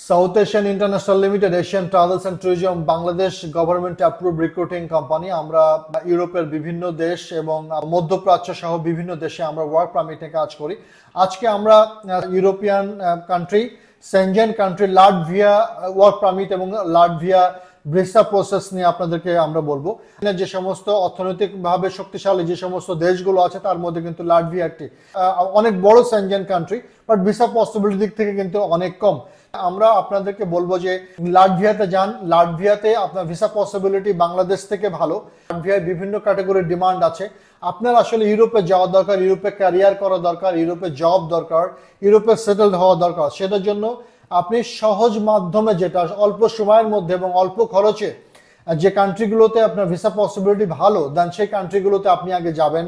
South Asian international limited Asian travels and tourism Bangladesh government approve recruiting company. আমরা ইউরোপের বিভিন্ন দেশ এবং মধ্যপ্রাচ্য সহ বিভিন্ন দেশে আমরা ওয়ার্ক পারমিটে কাজ করি। আজকে আমরা European country, Shenzhen country, Latvia work permit এবং লাটভিয়া ভিসা প্রসেস নিয়ে আপনাদেরকে আমরা বলবো। যে সমস্ত অর্থনৈতিকভাবে শক্তিশালী যে সমস্ত দেশগুলো আছে তার মধ্যে কিন্তু লাটভিয়া একটি অনেক বড় Shenzhen country, but visa possibility দিক থেকে কিন্তু অনেক কম। আমরা আপনাদেরকে বলবো যে লাটভিয়াতে যান। লাটভিয়াতে আপনার ভিসা পসিবিলিটি বাংলাদেশ থেকে ভালো। লাটভিয়ায় বিভিন্ন ক্যাটাগরির ডিমান্ড আছে। আপনার আসলে ইউরোপে যাওয়া দরকার, ইউরোপে ক্যারিয়ার করা দরকার, ইউরোপে জব দরকার, ইউরোপে সেটেলড হওয়া দরকার। সেটার জন্য আপনি সহজ মাধ্যমে, যেটা অল্প সময়ের মধ্যে এবং অল্প খরচে যে কান্ট্রিগুলোতে আপনার ভিসা পসিবিলিটি ভালো, দেন সেই কান্ট্রিগুলোতে আপনি আগে যাবেন।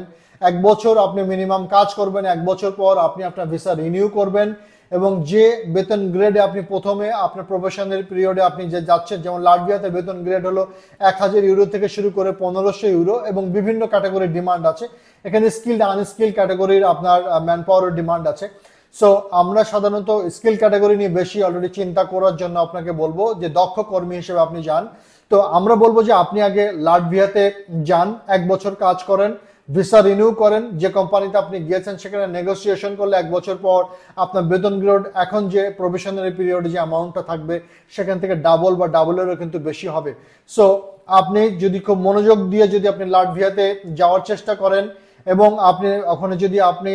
1 বছর আপনি মিনিমাম কাজ করবেন, 1 বছর পর আপনি আপনার ভিসা রিনিউ করবেন এবং যে বেতন গ্রেডে আপনি প্রথমে আপনার প্রফেশনাল পিরিয়ডে আপনি যে যাচ্ছেন, যেমন লাটভিয়াতে বেতন গ্রেড হলো 1000 ইউরো থেকে শুরু করে 1500 ইউরো এবং বিভিন্ন ক্যাটাগরির ডিমান্ড আছে। এখানে স্কিলড আনস্কিল ক্যাটাগরির আপনার ম্যান পাওয়ারের ডিমান্ড আছে। সো আমরা সাধারণত স্কিল ক্যাটাগরি নিয়ে বেশি অলরেডি চিন্তা করার জন্য আপনাকে বলবো যে দক্ষ কর্মী হিসেবে আপনি যান। তো আমরা বলবো যে আপনি আগে লাটভিয়াতে যান, 1 বছর কাজ করেন, ভিসা রিনিউ করেন। যে কোম্পানিতে আপনি গিয়েছেন সেখানে নেগোসিয়েশন করলে 1 বছর পর আপনার বেতন গ্রেড এখন যে প্রফেশনাল পিরিয়ডে যে অ্যামাউন্টটা থাকবে সেখান থেকে ডাবল বা ডাবলেরও কিন্তু বেশি হবে। সো আপনি যদি খুব মনোযোগ দিয়ে যদি আপনি লাটভিয়াতে যাওয়ার চেষ্টা করেন এবং আপনি ওখানে যদি আপনি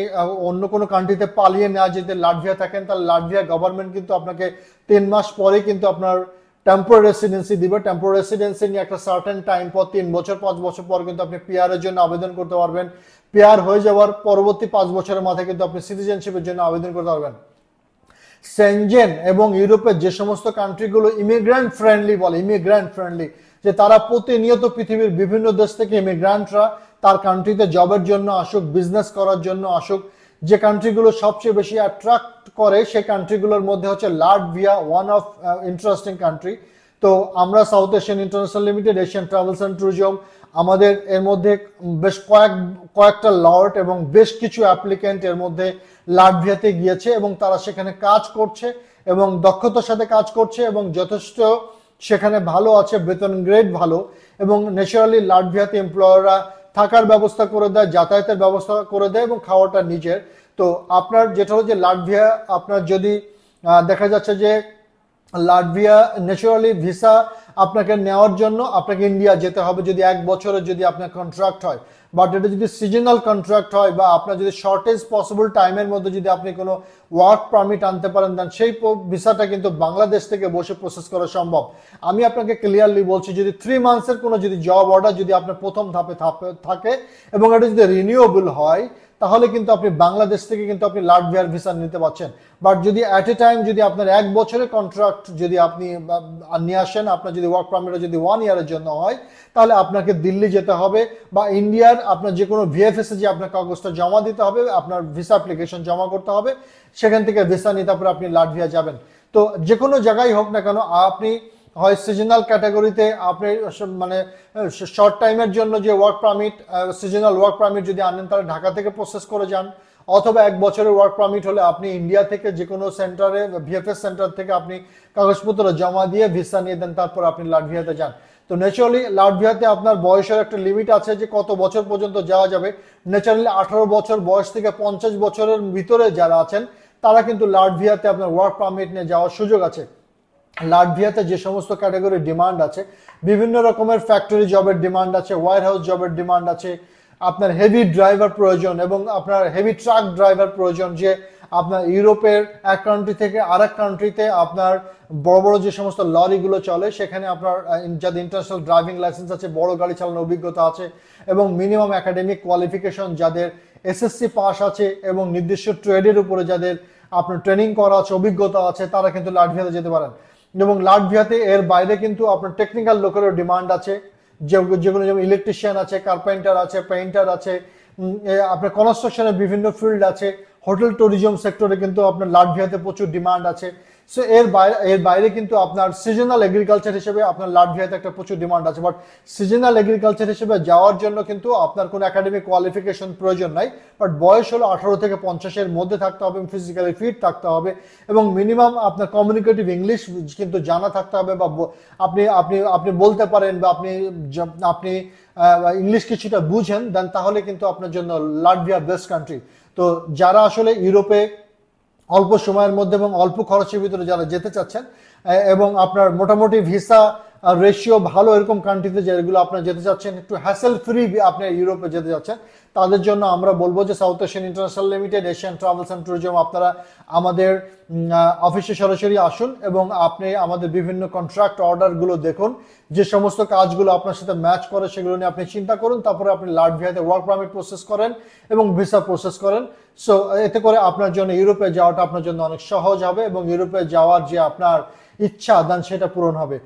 অন্য কোনো কান্ট্রিতে পালিয়ে না যেতে লাটভিয়া থাকেন, তাহলে লাটভিয়া গভর্নমেন্ট কিন্তু আপনাকে 3 মাস পরে কিন্তু আপনার টেম্পোরারি রেসিডেন্সি দিবে। টেম্পোরারি রেসিডেন্সি নিয়ে একটা সার্টেন টাইম পর 3 বছর 5 বছর পর কিন্তু আপনি পিআর এর জন্য আবেদন করতে পারবেন। পিআর হয়ে যাওয়ার পরবর্তী 5 বছরের মাথায় কিন্তু আপনি সিটিজেনশিপের জন্য আবেদন করতে পারবেন। সেনজেন এবং ইউরোপের যে সমস্ত কান্ট্রিগুলো ইমিগ্রান্ট ফ্রেন্ডলি বলে, ইমিগ্রান্ট ফ্রেন্ডলি, যে তারা প্রতিনিয়ত পৃথিবীর বিভিন্ন দেশ থেকে ইমিগ্রান্টরা তার কান্ট্রিতে জবের জন্য আসুক, বিজনেস করার জন্য আসুক, যে কান্ট্রিগুলো সবচেয়ে বেশি অ্যাট্রাক্ট করে সেই কান্ট্রিগুলোর মধ্যে হচ্ছে Latvia one of interesting country. তো আমরা south Asian international limited Asian travels and tourism, আমাদের এর মধ্যে বেশ কয়েকটা লট এবং বেশ কিছু অ্যাপ্লিকেন্ট এর মধ্যে লাটভিয়াতে গিয়েছে এবং তারা সেখানে কাজ করছে এবং দক্ষতার সাথে কাজ করছে এবং যথেষ্ট সেখানে ভালো আছে, বেতন গ্রেড ভালো এবং ন্যাচারালি লাটভিয়াতে এমপ্লয়াররা থাকার ব্যবস্থা করে দেয়, যাতায়াতের ব্যবস্থা করে দেয় এবং খাওয়াটা নিজের। তো আপনার যেটা হচ্ছে লাটভিয়া, আপনার যদি দেখা যাচ্ছে যে লাটভিয়া ন্যাচারালি ভিসা আপনাকে নেওয়ার জন্য আপনাকে ইন্ডিয়া যেতে হবে যদি 1 বছরের যদি আপনার কন্ট্রাক্ট হয়, বাট এটা যদি সিজনাল কন্ট্রাক্ট হয় বা আপনার যদি শর্টেজ পসিবল টাইমের মধ্যে যদি আপনি কোনো ওয়ার্ক পারমিট আনতে পারেন, দেন সেই ভিসাটা কিন্তু বাংলাদেশ থেকে বসে প্রসেস করা সম্ভব। আমি আপনাকে ক্লিয়ারলি বলছি, যদি 3 মান্থসের কোনো যদি জব অর্ডার যদি আপনার প্রথম ধাপে থাকে এবং এটা যদি রিনিউয়েবল হয়, তাহলে কিন্তু আপনি বাংলাদেশ থেকে কিন্তু আপনি লাটভিয়ার ভিসা নিতে পারছেন। বাট যদি অ্যাট এ টাইম যদি আপনার 1 বছরের কন্ট্রাক্ট যদি আপনি নিয়ে আসেন, আপনার যদি ওয়ার্ক পারমিট যদি 1 ইয়ারের জন্য হয়, তাহলে আপনাকে দিল্লি যেতে হবে বা ইন্ডিয়ার আপনার যে কোনো ভিএফএস এ যে আপনার কাগজটা জমা দিতে হবে, আপনার ভিসা অ্যাপ্লিকেশন জমা করতে হবে, সেখান থেকে ভিসা নিয়ে তারপরে আপনি লাটভিয়া যাবেন। তো যে কোনো জায়গায় হোক না কেন, আপনি হয় সিজনাল ক্যাটাগরিতে আপনি মানে শর্ট টাইমের জন্য যে work permit, seasonal work permit যদি আনেন তাহলে ঢাকা থেকে প্রসেস করে যান, অথবা 1 বছরের ওয়ার্ক পারমিট হলে আপনি ইন্ডিয়া থেকে যে কোনো সেন্টারে ভিএফএস সেন্টার থেকে আপনি কাগজপত্র জমা দিয়ে ভিসা নিয়ে দেন, তারপর আপনি লাটভিয়াতে যান। তো ন্যাচারালি লাটভিয়াতে আপনার বয়সের একটা লিমিট আছে যে কত বছর পর্যন্ত যাওয়া যাবে। ন্যাচারালি 18 বছর বয়স থেকে 50 বছরের ভিতরে যারা আছেন তারা কিন্তু লাটভিয়াতে আপনার ওয়ার্ক পারমিট নিয়ে যাওয়ার সুযোগ আছে। লাটভিয়াতে যে সমস্ত ক্যাটাগরির ডিমান্ড আছে, বিভিন্ন রকমের ফ্যাক্টরি জবের ডিমান্ড আছে, ওয়্যার হাউস জবের ডিমান্ড আছে, আপনার হেভি ড্রাইভার প্রয়োজন এবং আপনার হেভি ট্রাক ড্রাইভার প্রয়োজন, যে আপনার ইউরোপের এক কান্ট্রি থেকে আরেক কান্ট্রিতে আপনার বড় বড় যে সমস্ত লরিগুলো চলে সেখানে আপনার যাদের ইন্টারন্যাশনাল ড্রাইভিং লাইসেন্স আছে, বড় গাড়ি চালানোর অভিজ্ঞতা আছে এবং মিনিমাম একাডেমিক কোয়ালিফিকেশন যাদের এসএসসি পাস আছে এবং নির্দিষ্ট ট্রেডের উপরে যাদের আপনার ট্রেনিং করা আছে, অভিজ্ঞতা আছে, তারা কিন্তু লাটভিয়াতে যেতে পারেন। এবং লাটভিয়াতে এর বাইরে কিন্তু আপনার টেকনিক্যাল লোকেরও ডিমান্ড আছে, যেগুলো যেমন ইলেকট্রিশিয়ান আছে, কার্পেন্টার আছে, পেইন্টার আছে, আপনার কনস্ট্রাকশনের বিভিন্ন ফিল্ড আছে, হোটেল ট্যুরিজম সেক্টরে কিন্তু আপনার লাটভিয়াতে প্রচুর ডিমান্ড আছে। সো এর বাইরে কিন্তু আপনার সিজনাল এগ্রিকালচার হিসেবে আপনার লাটভিয়াতে একটা প্রচুর ডিমান্ড আছে, বাট সিজনাল এগ্রিকালচার হিসেবে যাওয়ার জন্য কিন্তু আপনার কোনো একাডেমিক কোয়ালিফিকেশন প্রয়োজন নাই, বাট বয়স হলো 18 থেকে 50-এর মধ্যে থাকতে হবে, ফিজিক্যালি ফিট থাকতে হবে, এবং মিনিমাম আপনার কমিউনিকেটিভ ইংলিশ কিন্তু জানা থাকতে হবে, বা আপনি আপনি আপনি বলতে পারেন, বা আপনি ইংলিশ কিছুটা বুঝেন, দেন তাহলে কিন্তু আপনার জন্য লাটভিয়া বেস্ট কান্ট্রি। তো যারা আসলে ইউরোপে অল্প সময়ের মধ্যে এবং অল্প খরচের ভিতরে যারা যেতে চাচ্ছেন, এবং আপনার মোটামুটি ভিসা রেশিও ভালো এরকম কান্ট্রিতে যেগুলো আপনার যেতে চাচ্ছেন, একটু হ্যাসেল ফ্রি আপনি ইউরোপে যেতে যাচ্ছেন, তাদের জন্য আমরা বলবো যে south Asian international limited, Asian travels and tourism, আপনারা আমাদের অফিসে সরাসরি আসুন এবং আপনি আমাদের বিভিন্ন কন্ট্রাক্ট অর্ডারগুলো দেখুন, যে সমস্ত কাজগুলো আপনার সাথে ম্যাচ করে সেগুলো নিয়ে আপনি চিন্তা করুন, তারপরে আপনি লাটভিয়াতে ওয়ার্ক পারমিট প্রসেস করেন এবং ভিসা প্রসেস করেন। সো এতে করে আপনার জন্য ইউরোপে যাওয়াটা আপনার জন্য অনেক সহজ হবে, এবং ইউরোপে যাওয়ার যে আপনার ইচ্ছা দেন সেটা পূরণ হবে।